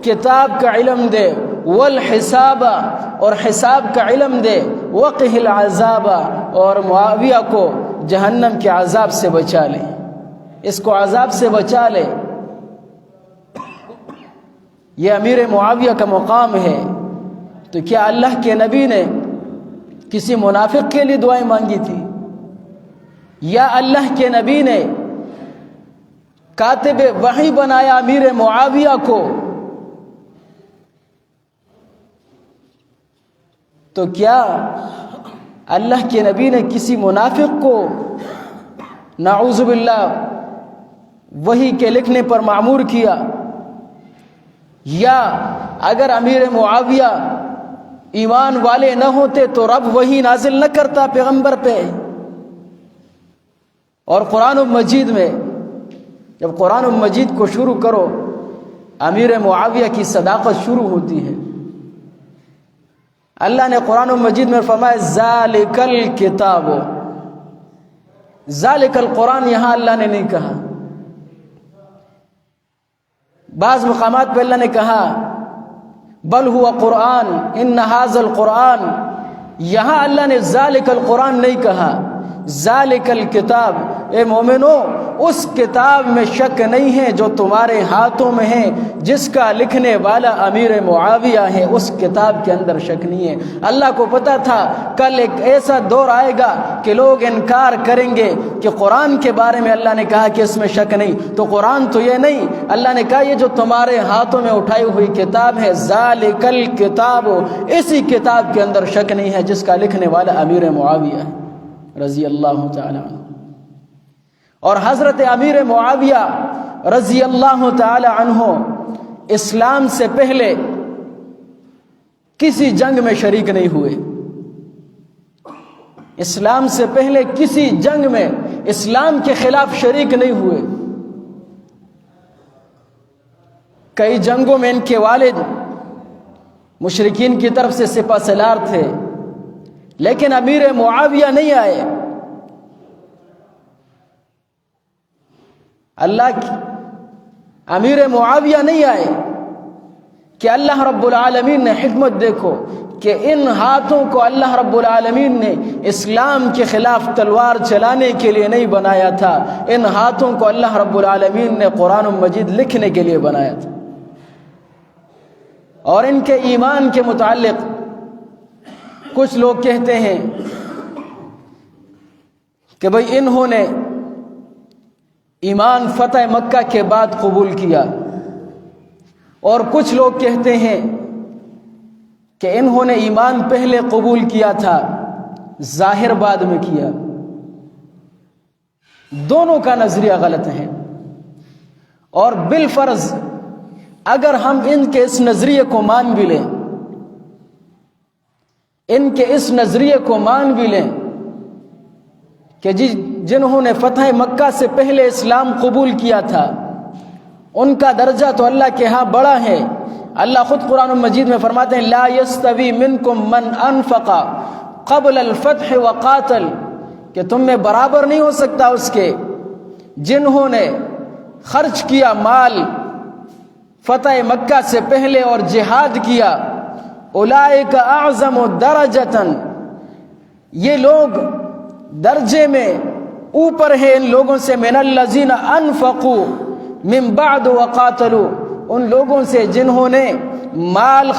کتاب کا علم دے، والحساب اور حساب کا علم دے، وقہ العذاب اور معاویہ کو جہنم کے عذاب سے بچا لے، اس کو عذاب سے بچا لے۔ یہ امیر معاویہ کا مقام ہے۔ تو کیا اللہ کے نبی نے کسی منافق کے لیے دعائیں مانگی تھی؟ یا اللہ کے نبی نے کاتب وحی بنایا امیر معاویہ کو؟ تو کیا اللہ کے نبی نے کسی منافق کو نعوذ باللہ وحی کے لکھنے پر معمور کیا؟ یا اگر امیر معاویہ ایمان والے نہ ہوتے تو رب وحی نازل نہ کرتا پیغمبر پہ؟ اور قرآن مجید میں جب قرآن مجید کو شروع کرو امیر معاویہ کی صداقت شروع ہوتی ہے۔ اللہ نے قرآن مجید میں فرمایا ذالک الکتاب، ذالک القرآن یہاں اللہ نے نہیں کہا۔ بعض مقامات پہ اللہ نے کہا بل ہوا قرآن ان ھذا القرآن، یہاں اللہ نے ذالک القرآن نہیں کہا، ذالک الکتاب۔ اے مومنو، اس کتاب میں شک نہیں ہے جو تمہارے ہاتھوں میں ہے، جس کا لکھنے والا امیر معاویہ ہے، اس کتاب کے اندر شک نہیں ہے۔ اللہ کو پتہ تھا کل ایک ایسا دور آئے گا کہ لوگ انکار کریں گے کہ قرآن کے بارے میں اللہ نے کہا کہ اس میں شک نہیں، تو قرآن تو یہ نہیں، اللہ نے کہا یہ جو تمہارے ہاتھوں میں اٹھائی ہوئی کتاب ہے ذالک الکتاب، اسی کتاب کے اندر شک نہیں ہے جس کا لکھنے والا امیر معاویہ ہے رضی اللہ تعالی عنہ۔ اور حضرت امیر معاویہ رضی اللہ تعالی عنہ اسلام سے پہلے کسی جنگ میں شریک نہیں ہوئے، اسلام سے پہلے کسی جنگ میں اسلام کے خلاف شریک نہیں ہوئے۔ کئی جنگوں میں ان کے والد مشرکین کی طرف سے سپہ سالار تھے، لیکن امیر معاویہ نہیں آئے۔ اللہ کی امیر معاویہ نہیں آئے کہ اللہ رب العالمین نے حکمت دیکھو کہ ان ہاتھوں کو اللہ رب العالمین نے اسلام کے خلاف تلوار چلانے کے لیے نہیں بنایا تھا، ان ہاتھوں کو اللہ رب العالمین نے قرآن مجید لکھنے کے لیے بنایا تھا۔ اور ان کے ایمان کے متعلق کچھ لوگ کہتے ہیں کہ بھئی انہوں نے ایمان فتح مکہ کے بعد قبول کیا، اور کچھ لوگ کہتے ہیں کہ انہوں نے ایمان پہلے قبول کیا تھا، ظاہر بعد میں کیا۔ دونوں کا نظریہ غلط ہے، اور بالفرض اگر ہم ان کے اس نظریے کو مان بھی لیں، ان کے اس نظریے کو مان بھی لیں کہ جنہوں نے فتح مکہ سے پہلے اسلام قبول کیا تھا ان کا درجہ تو اللہ کے ہاں بڑا ہے۔ اللہ خود قرآن مجید میں فرماتے ہیں لا یستوی منکم من انفق قبل الفتح وقاتل، کہ تم میں برابر نہیں ہو سکتا اس کے جنہوں نے خرچ کیا مال فتح مکہ سے پہلے اور جہاد کیا، اولئک اعظم درجۃ، یہ لوگ درجے میں اوپر ہے ان لوگوں سے، من الذین انفقوا من بعد وقاتلوا، ان لوگوں سے جنہوں نے مال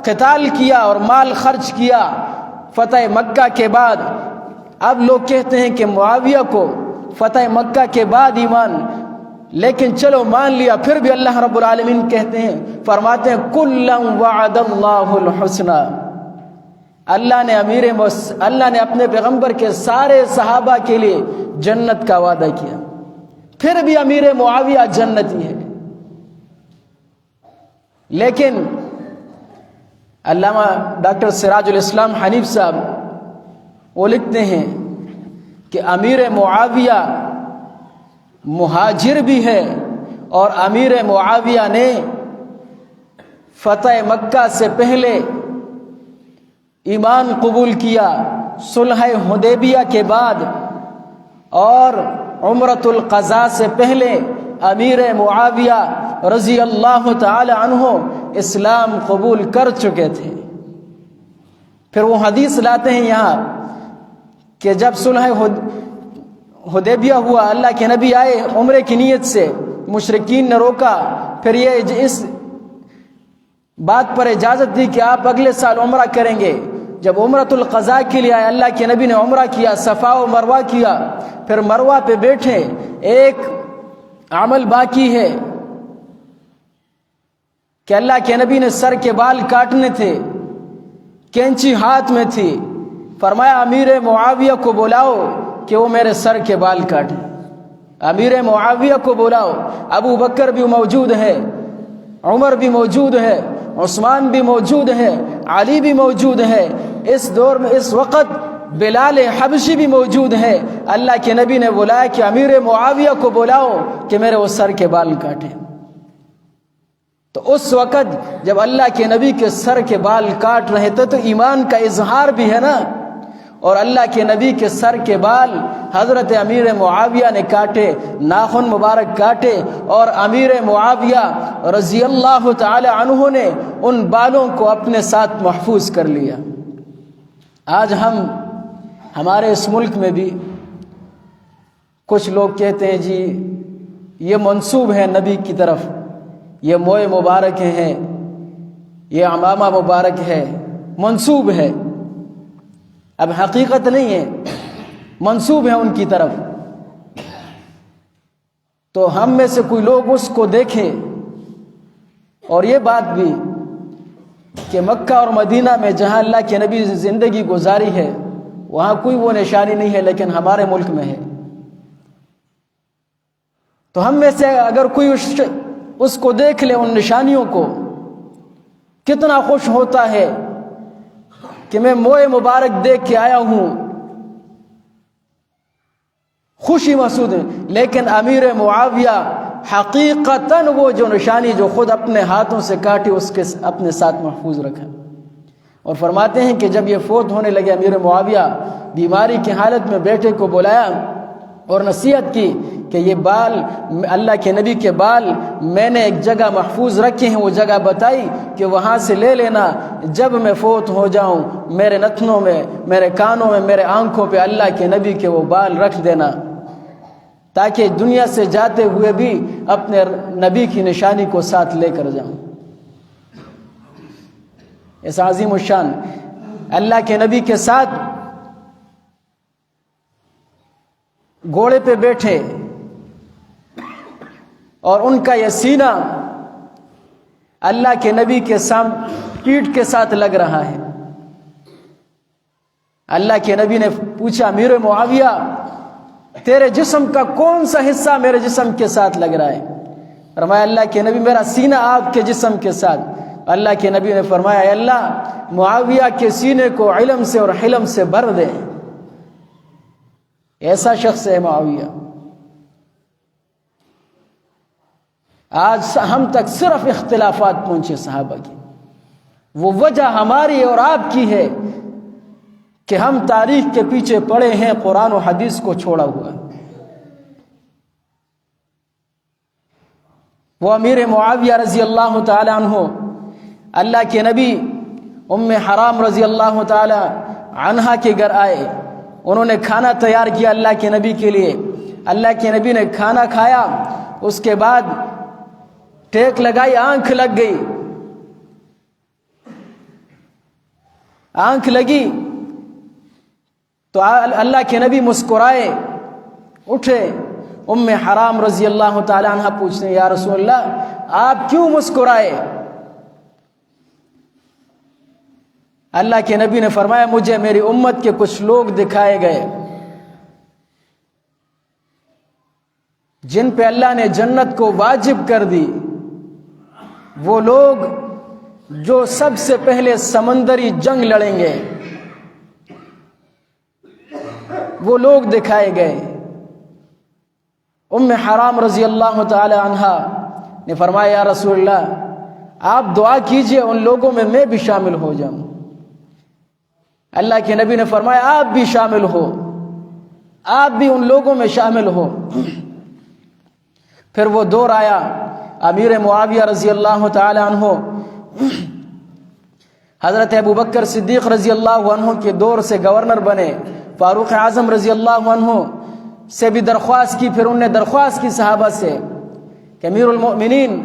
قتال کیا اور مال خرچ کیا فتح مکہ کے بعد۔ اب لوگ کہتے ہیں کہ معاویہ کو فتح مکہ کے بعد ایمان، لیکن چلو مان لیا، پھر بھی اللہ رب العالمین کہتے ہیں فرماتے ہیں کلا وعد اللہ الحسنی، اللہ نے اپنے پیغمبر کے سارے صحابہ کے لیے جنت کا وعدہ کیا، پھر بھی امیر معاویہ جنتی ہے۔ لیکن علامہ ڈاکٹر سراج الاسلام حنیف صاحب وہ لکھتے ہیں کہ امیر معاویہ مہاجر بھی ہے، اور امیر معاویہ نے فتح مکہ سے پہلے ایمان قبول کیا، صلح حدیبیہ کے بعد اور عمرۃ القضاء سے پہلے امیر معاویہ رضی اللہ تعالی عنہ اسلام قبول کر چکے تھے۔ پھر وہ حدیث لاتے ہیں یہاں کہ جب صلح حدیبیہ ہوا، اللہ کے نبی آئے عمرے کی نیت سے، مشرکین نے روکا، پھر یہ اس بات پر اجازت دی کہ آپ اگلے سال عمرہ کریں گے۔ جب عمرۃ القضاء کے لیے آئے، اللہ کے نبی نے عمرہ کیا، صفا و مروہ کیا، پھر مروہ پہ بیٹھے، ایک عمل باقی ہے کہ اللہ کے نبی نے سر کے بال کاٹنے تھے، کینچی ہاتھ میں تھی، فرمایا امیر معاویہ کو بلاؤ کہ وہ میرے سر کے بال کاٹیں۔ امیر معاویہ کو بلاؤ، ابو بکر بھی موجود ہے، عمر بھی موجود ہے، عثمان بھی موجود ہے، علی بھی موجود ہے، اس دور میں اس وقت بلال حبشی بھی موجود ہے۔ اللہ کے نبی نے بلایا کہ امیر معاویہ کو بلاؤ کہ میرے وہ سر کے بال کاٹیں۔ تو اس وقت جب اللہ کے نبی کے سر کے بال کاٹ رہے تھے تو ایمان کا اظہار بھی ہے نا، اور اللہ کے نبی کے سر کے بال حضرت امیر معاویہ نے کاٹے، ناخن مبارک کاٹے، اور امیر معاویہ رضی اللہ تعالی عنہ نے ان بالوں کو اپنے ساتھ محفوظ کر لیا۔ آج ہمارے اس ملک میں بھی کچھ لوگ کہتے ہیں جی یہ منسوب ہے نبی کی طرف، یہ موئے مبارک ہیں، یہ عمامہ مبارک ہے، منسوب ہے، اب حقیقت نہیں ہے، منسوب ہے ان کی طرف۔ تو ہم میں سے کوئی لوگ اس کو دیکھیں، اور یہ بات بھی کہ مکہ اور مدینہ میں جہاں اللہ کے نبی زندگی گزاری ہے وہاں کوئی وہ نشانی نہیں ہے، لیکن ہمارے ملک میں ہے۔ تو ہم میں سے اگر کوئی اس کو دیکھ لے، ان نشانیوں کو، کتنا خوش ہوتا ہے کہ میں موئے مبارک دیکھ کے آیا ہوں، خوشی محسوس ہے۔ لیکن امیر معاویہ حقیقتاً وہ جو نشانی جو خود اپنے ہاتھوں سے کاٹی اس کے اپنے ساتھ محفوظ رکھا، اور فرماتے ہیں کہ جب یہ فوت ہونے لگے، امیر معاویہ بیماری کی حالت میں بیٹے کو بلایا اور نصیحت کی کہ یہ بال اللہ کے نبی کے بال میں نے ایک جگہ محفوظ رکھے ہیں، وہ جگہ بتائی کہ وہاں سے لے لینا، جب میں فوت ہو جاؤں میرے نتنوں میں، میرے کانوں میں، میرے آنکھوں پہ اللہ کے نبی کے وہ بال رکھ دینا، تاکہ دنیا سے جاتے ہوئے بھی اپنے نبی کی نشانی کو ساتھ لے کر جاؤں۔ اس عظیم الشان اللہ کے نبی کے ساتھ گھوڑے پہ بیٹھے، اور ان کا یہ سینہ اللہ کے نبی کے پیٹھ کے ساتھ لگ رہا ہے۔ اللہ کے نبی نے پوچھا امیر معاویہ تیرے جسم کا کون سا حصہ میرے جسم کے ساتھ لگ رہا ہے؟ فرمایا اللہ کے نبی میرا سینہ آپ کے جسم کے ساتھ۔ اللہ کے نبی نے فرمایا اے اللہ معاویہ کے سینے کو علم سے اور حلم سے بھر دے، ایسا شخص ہے معاویہ۔ آج ہم تک صرف اختلافات پہنچے صحابہ کی، وہ وجہ ہماری اور آپ کی ہے کہ ہم تاریخ کے پیچھے پڑے ہیں، قرآن و حدیث کو چھوڑا ہوا۔ وہ امیر معاویہ رضی اللہ تعالی عنہ اللہ کے نبی ام حرام رضی اللہ تعالی عنہا کے گھر آئے، انہوں نے کھانا تیار کیا اللہ کے نبی کے لیے، اللہ کے نبی نے کھانا کھایا، اس کے بعد ٹیک لگائی، آنکھ لگ گئی، آنکھ لگی تو اللہ کے نبی مسکرائے، اٹھے۔ ام حرام رضی اللہ تعالی عنہ پوچھتے ہیں یا رسول اللہ آپ کیوں مسکرائے؟ اللہ کے نبی نے فرمایا مجھے میری امت کے کچھ لوگ دکھائے گئے جن پہ اللہ نے جنت کو واجب کر دی، وہ لوگ جو سب سے پہلے سمندری جنگ لڑیں گے، وہ لوگ دکھائے گئے۔ ام حرام رضی اللہ تعالی عنہا نے فرمایا یا رسول اللہ آپ دعا کیجئے ان لوگوں میں میں بھی شامل ہو جاؤں۔ اللہ کے نبی نے فرمایا آپ بھی شامل ہو، آپ بھی ان لوگوں میں شامل ہو۔ پھر وہ دور آیا، امیر معاویہ رضی اللہ تعالی عنہ حضرت ابوبکر صدیق رضی اللہ عنہ کے دور سے گورنر بنے، فاروق اعظم رضی اللہ عنہ سے بھی درخواست کی، پھر انہوں نے درخواست کی صحابہ سے کہ امیر المؤمنین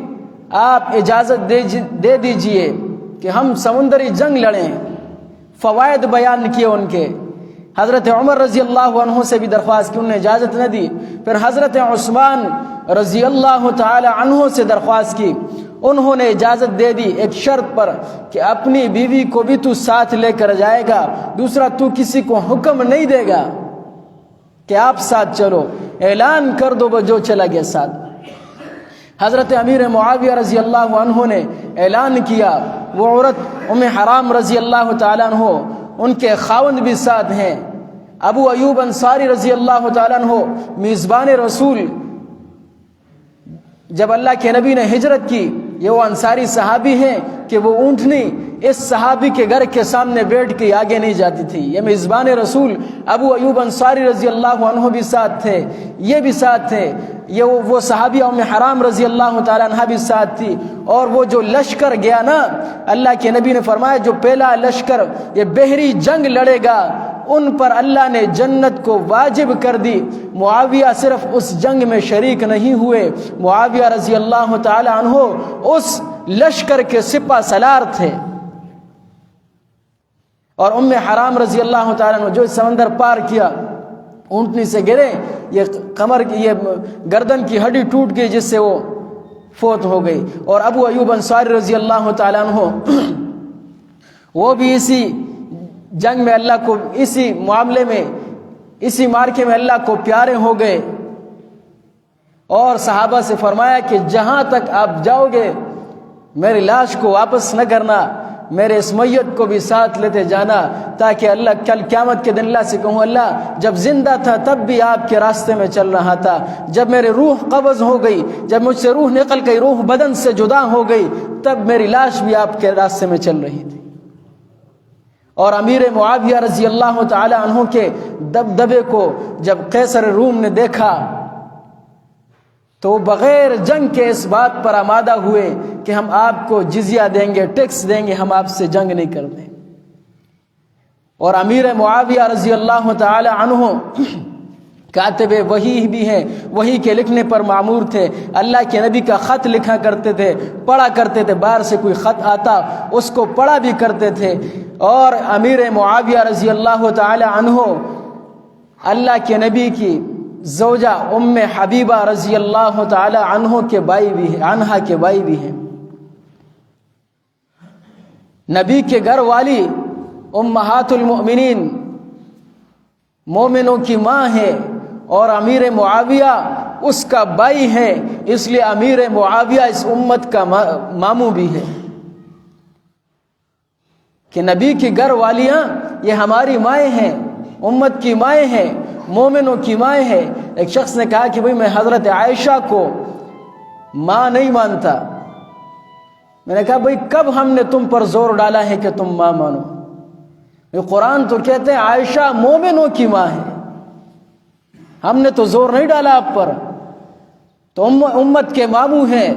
آپ اجازت دے دیجئے کہ ہم سمندری جنگ لڑیں، فوائد بیان کیے ان کے۔ حضرت عمر رضی اللہ عنہ سے بھی درخواست کی، انہوں نے اجازت نہ دی۔ پھر حضرت عثمان رضی اللہ تعالی عنہ سے درخواست کی، انہوں نے اجازت دے دی ایک شرط پر کہ اپنی بیوی کو بھی تو ساتھ لے کر جائے گا، دوسرا تو کسی کو حکم نہیں دے گا کہ آپ ساتھ چلو، اعلان کر دو جو چلا گیا ساتھ۔ حضرت امیر معاویہ رضی اللہ عنہ نے اعلان کیا، وہ عورت ام حرام رضی اللہ تعالیٰ عنہ، ان کے خاوند بھی ساتھ ہیں، ابو ایوب انصاری رضی اللہ تعالیٰ عنہ میزبان رسول، جب اللہ کے نبی نے ہجرت کی، یہ وہ انصاری صحابی ہیں کہ وہ اونٹنی اس صحابی کے گھر کے سامنے بیٹھ کے آگے نہیں جاتی تھی، یہ میزبان رسول ابو ایوب انصاری رضی اللہ عنہ بھی ساتھ تھے، یہ بھی ساتھ تھے، یہ وہ صحابی ام حرام رضی اللہ تعالیٰ عنہ بھی ساتھ تھی۔ اور وہ جو لشکر گیا نا، اللہ کے نبی نے فرمایا جو پہلا لشکر یہ بحری جنگ لڑے گا ان پر اللہ نے جنت کو واجب کر دی۔ معاویہ صرف اس جنگ میں شریک نہیں ہوئے، معاویہ رضی اللہ تعالی عنہ اس لشکر کے سپہ سالار تھے۔ اور ام حرام رضی اللہ تعالی عنہ جو سمندر پار کیا، اونٹنی سے گرے، یہ کمر کی یہ گردن کی ہڈی ٹوٹ گئی جس سے وہ فوت ہو گئی۔ اور ابو ایوب انصاری رضی اللہ تعالی عنہ وہ بھی اسی جنگ میں اللہ کو، اسی معاملے میں، اسی مارکے میں اللہ کو پیارے ہو گئے، اور صحابہ سے فرمایا کہ جہاں تک آپ جاؤ گے میری لاش کو واپس نہ کرنا، میرے اس میت کو بھی ساتھ لیتے جانا، تاکہ اللہ کل قیامت کے دن اللہ سے کہوں اللہ جب زندہ تھا تب بھی آپ کے راستے میں چل رہا تھا، جب میرے روح قبض ہو گئی، جب مجھ سے روح نکل گئی، روح بدن سے جدا ہو گئی، تب میری لاش بھی آپ کے راستے میں چل رہی تھی۔ اور امیر معاویہ رضی اللہ تعالی عنہ کے دبدبے کو جب قیصر روم نے دیکھا تو وہ بغیر جنگ کے اس بات پر آمادہ ہوئے کہ ہم آپ کو جزیہ دیں گے، ٹیکس دیں گے، ہم آپ سے جنگ نہیں کرتے۔ اور امیر معاویہ رضی اللہ تعالی عنہ کاتب وحی بھی ہیں، وحی کے لکھنے پر معمور تھے، اللہ کے نبی کا خط لکھا کرتے تھے، پڑھا کرتے تھے، باہر سے کوئی خط آتا اس کو پڑھا بھی کرتے تھے۔ اور امیر معاویہ رضی اللہ تعالی عنہ اللہ کے نبی کی زوجہ ام حبیبہ رضی اللہ تعالی عنہ کے بھائی بھی ہیں، عنہا کے بھائی بھی ہیں۔ نبی کے گھر والی امہات المؤمنین مومنوں کی ماں ہے، اور امیر معاویہ اس کا بھائی ہے، اس لیے امیر معاویہ اس امت کا ماموں بھی ہے کہ نبی کی گھر والیاں یہ ہماری مائیں ہیں، امت کی مائیں ہیں، مومنوں کی مائیں ہیں۔ ایک شخص نے کہا کہ بھئی میں حضرت عائشہ کو ماں نہیں مانتا۔ میں نے کہا بھئی کب ہم نے تم پر زور ڈالا ہے کہ تم ماں مانو؟ قرآن تو کہتے ہیں عائشہ مومنوں کی ماں ہے، ہم نے تو زور نہیں ڈالا آپ پر، تو امت کے ماموں ہیں۔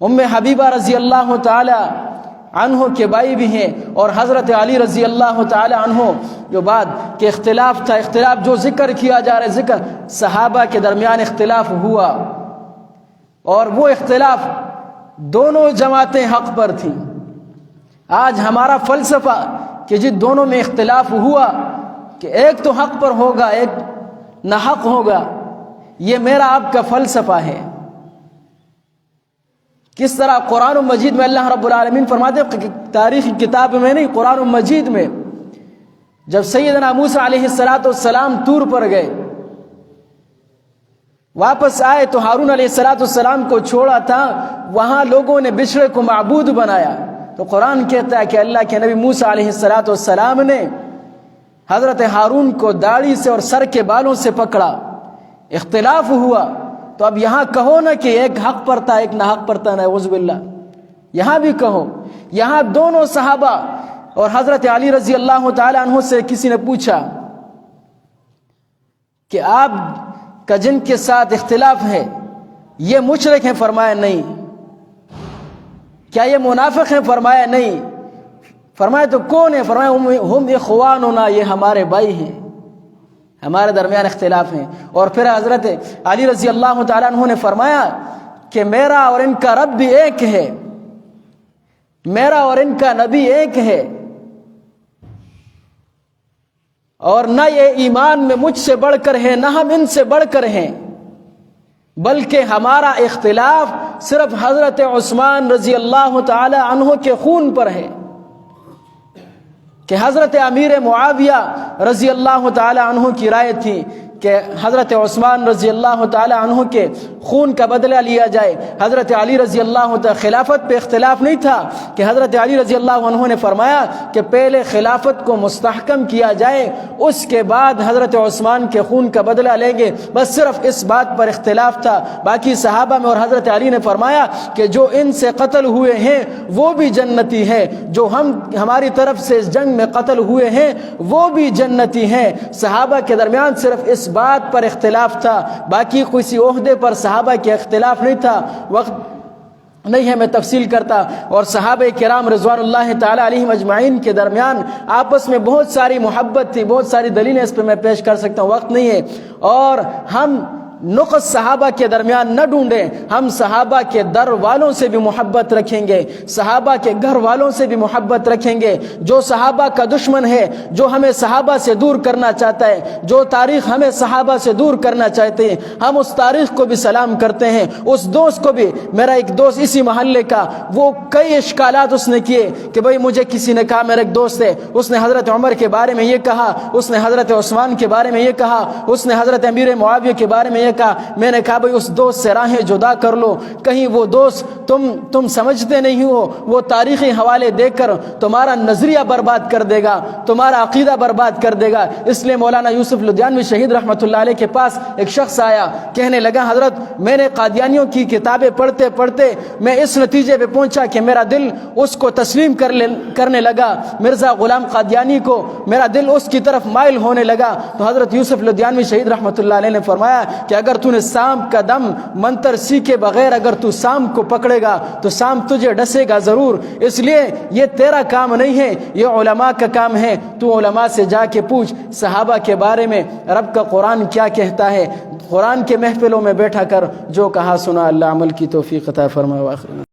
ام حبیبہ رضی اللہ تعالی عنہ کے بھائی بھی ہیں، اور حضرت علی رضی اللہ تعالی عنہ جو بات کہ اختلاف تھا، اختلاف جو ذکر کیا جا رہا ہے، ذکر صحابہ کے درمیان اختلاف ہوا، اور وہ اختلاف دونوں جماعتیں حق پر تھیں۔ آج ہمارا فلسفہ کہ جی دونوں میں اختلاف ہوا کہ ایک تو حق پر ہوگا ایک نہ حق ہوگا، یہ میرا آپ کا فلسفہ ہے۔ کس طرح قرآن مجید میں اللہ رب العالمین فرماتے ہیں، تاریخی کتاب میں نہیں، قرآن مجید میں جب سیدنا موسیٰ علیہ السلام طور پر گئے، واپس آئے تو ہارون علیہ السلام کو چھوڑا تھا، وہاں لوگوں نے بچڑے کو معبود بنایا، تو قرآن کہتا ہے کہ اللہ کے نبی موسیٰ علیہ السلام نے حضرت ہارون کو داڑھی سے اور سر کے بالوں سے پکڑا، اختلاف ہوا، تو اب یہاں کہو نا کہ ایک حق پر تھا ایک نہ حق پر تھا، نعوذ باللہ، یہاں بھی کہو، یہاں دونوں صحابہ اور حضرت علی رضی اللہ تعالی عنہ سے کسی نے پوچھا کہ آپ کا جن کے ساتھ اختلاف ہے یہ مشرک ہیں؟ فرمایا نہیں۔ کیا یہ منافق ہیں؟ فرمایا نہیں۔ فرمایا تو کون ہے؟ فرمایا ہم اخواننا، یہ ہمارے بھائی ہیں، ہمارے درمیان اختلاف ہیں۔ اور پھر حضرت علی رضی اللہ تعالیٰ عنہ نے فرمایا کہ میرا اور ان کا رب بھی ایک ہے، میرا اور ان کا نبی ایک ہے، اور نہ یہ ایمان میں مجھ سے بڑھ کر ہے، نہ ہم ان سے بڑھ کر ہیں، بلکہ ہمارا اختلاف صرف حضرت عثمان رضی اللہ تعالی عنہ کے خون پر ہے، کہ حضرت امیر معاویہ رضی اللہ تعالی عنہ کی رائے تھی کہ حضرت عثمان رضی اللہ تعالی عنہ کے خون کا بدلہ لیا جائے۔ حضرت علی رضی اللہ تعالی، خلافت پہ اختلاف نہیں تھا کہ حضرت علی رضی اللہ عنہ نے فرمایا کہ پہلے خلافت کو مستحکم کیا جائے، اس کے بعد حضرت عثمان کے خون کا بدلہ لیں گے، بس صرف اس بات پر اختلاف تھا۔ باقی صحابہ میں اور حضرت علی نے فرمایا کہ جو ان سے قتل ہوئے ہیں وہ بھی جنتی ہیں، جو ہماری طرف سے اس جنگ میں قتل ہوئے ہیں وہ بھی جنتی ہیں۔ صحابہ کے درمیان صرف اس بات پر اختلاف تھا، باقی کسی عہدے پر صحابہ کے اختلاف نہیں تھا۔ وقت نہیں ہے میں تفصیل کرتا۔ اور صحابہ کرام رضوان اللہ تعالی علیہم اجمعین کے درمیان آپس میں بہت ساری محبت تھی، بہت ساری دلیلیں اس پہ میں پیش کر سکتا ہوں، وقت نہیں ہے۔ اور ہم نقص صحابہ کے درمیان نہ ڈھونڈیں، ہم صحابہ کے در والوں سے بھی محبت رکھیں گے، صحابہ کے گھر والوں سے بھی محبت رکھیں گے۔ جو صحابہ کا دشمن ہے، جو ہمیں صحابہ سے دور کرنا چاہتا ہے، جو تاریخ ہمیں صحابہ سے دور کرنا چاہتے ہیں، ہم اس تاریخ کو بھی سلام کرتے ہیں۔ اس دوست کو بھی، میرا ایک دوست اسی محلے کا، وہ کئی اشکالات اس نے کیے کہ بھئی مجھے کسی نے کہا، میرا ایک دوست ہے، اس نے حضرت عمر کے بارے میں یہ کہا، اس نے حضرت عثمان کے بارے میں یہ کہا، اس نے حضرت امیر معاویہ کے بارے میں یہ کہا۔ میں نے کہا بھئی اس دوست سے راہیں جدا کر لو، کہیں وہ دوست تم سمجھتے نہیں ہو، وہ تاریخی حوالے دے کر تمہارا نظریہ برباد کر دے گا، تمہارا عقیدہ برباد کر دے گا۔ اس لیے مولانا یوسف لدھیانوی شہید رحمۃ اللہ علیہ کے پاس ایک شخص آیا، کہنے لگا حضرت میں نے قادیانیوں کی کتابیں پڑھتے پڑھتے میں اس نتیجے پہ پہنچا کہ میرا دل اس کو تسلیم کرنے لگا، مرزا غلام قادیانی کو میرا دل اس کی طرف مائل ہونے لگا۔ تو حضرت یوسف لدھیانوی شہید رحمۃ اللہ علیہ نے فرمایا کہ اگر تو نے سانپ کا دم منتر سیکھے بغیر اگر تو سانپ کو پکڑے گا تو سانپ تجھے ڈسے گا ضرور، اس لیے یہ تیرا کام نہیں ہے، یہ علماء کا کام ہے۔ تو علماء سے جا کے پوچھ صحابہ کے بارے میں رب کا قرآن کیا کہتا ہے، قرآن کے محفلوں میں بیٹھا کر جو کہا سنا۔ اللہ عمل کی توفیق عطا فرمائے۔